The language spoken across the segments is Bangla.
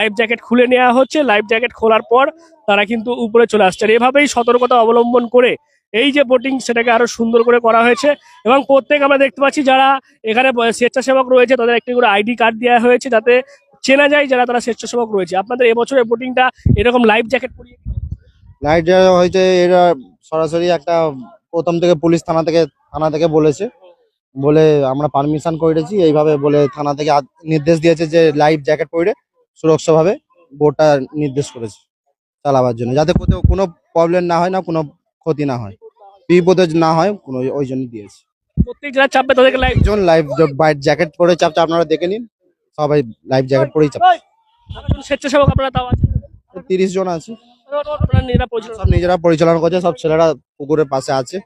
লাইফ জ্যাকেট খুলে নেওয়া হচ্ছে, লাইফ জ্যাকেট খোলার পর তারা কিন্তু উপরে চলে আসছে। আর এভাবেই সতর্কতা অবলম্বন করে এই যে বোটিং সেটাকে আরো সুন্দর করে করা হয়েছে। এবং প্রত্যেক আমরা দেখতে পাচ্ছি যারা এখানে স্বেচ্ছাসেবক রয়েছে তাদের একটি করে আইডি কার্ড দেওয়া হয়েছে, যাতে চেনা যায় যারা তারা স্বেচ্ছাসেবক রয়েছে। আপনাদের এবছরের বোটিংটা এরকম লাইফ জ্যাকেট পরিয়ে লাইট হয়েছে, এরা সরাসরি একটা প্রথম থেকে পুলিশ থানা থেকে বলেছে, বলে আমরা পারমিশন করেছি এইভাবে বলে থানা থেকে নির্দেশ দিয়েছে যে লাইফ জ্যাকেট পরে সুরক্ষাভাবে বোটটা নির্দেশ করেছে চালাবার জন্য, যাতে কোথাও কোনো প্রবলেম না হয়, না কোনো ক্ষতি না হয়, বিপদে না হয় কোনো, ওই জন্য দিয়েছে। প্রত্যেক যারা চাপবে তাদেরকে লাইফ একজন লাইফ জ্যাকেট পরে চাপছে, আপনারা দেখে নিন, সবাই লাইফ জ্যাকেট পরেই চাপছে। স্বেচ্ছাসেবক আপনারা তাও আছে 30 জন আছে, আপনারা নিজেরা পরিচালনা সব নিজেরা পরিচালনা করছে, সব ছেলেরা পুকুরের পাশে আছে,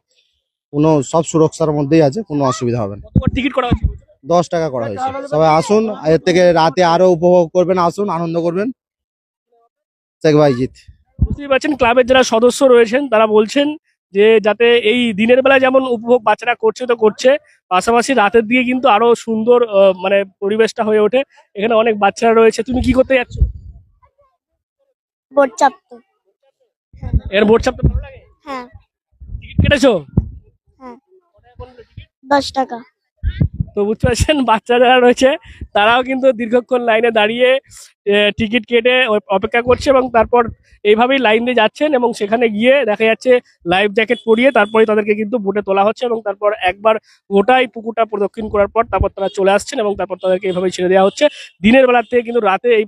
কোনো সব সুরক্ষার মধ্যেই আছে, কোনো অসুবিধা হবে না। টিকিট করা হচ্ছে 10 টাকা করা হয়েছে। সবাই আসুন, এর থেকে রাতে আরো উপভোগ করবেন, আসুন আনন্দ করবেন। শেখ ভাইজিৎ। বুঝতেই পারছেন ক্লাবের যারা সদস্য রয়েছেন তারা বলছেন যে যাতে এই দিনের বেলা যেমন উপভোগ বাচ্চারা করছে তো করছে, পাশাপাশি রাতের দিকে কিন্তু আরো সুন্দর মানে পরিবেশটা হয়ে ওঠে। এখানে অনেক বাচ্চারা রয়েছে। তুমি কি করতে যাচ্ছ? বোট চাপতো। এর বোট চাপতে ভালো লাগে? হ্যাঁ টিকিট কেটেছো? হ্যাঁ 10 টাকা। তো বুঝতে পারছেন বাচ্চা যারা রয়েছে তারাও কিন্তু দীর্ঘক্ষণ লাইনে দাঁড়িয়ে টিকিট কেটে অপেক্ষা করছে, এবং তারপর এইভাবেই লাইন দিয়ে যাচ্ছেন এবং সেখানে গিয়ে দেখা যাচ্ছে লাইফ জ্যাকেট পরিয়ে তারপরে তাদেরকে কিন্তু বোটে তোলা হচ্ছে, এবং তারপর একবার গোটাই পুকুরটা প্রদক্ষিণ করার পর তারপর তারা চলে আসছেন এবং তারপর তাদেরকে এইভাবে ছেড়ে দেওয়া হচ্ছে। দিনের বেলার থেকে কিন্তু রাতে এই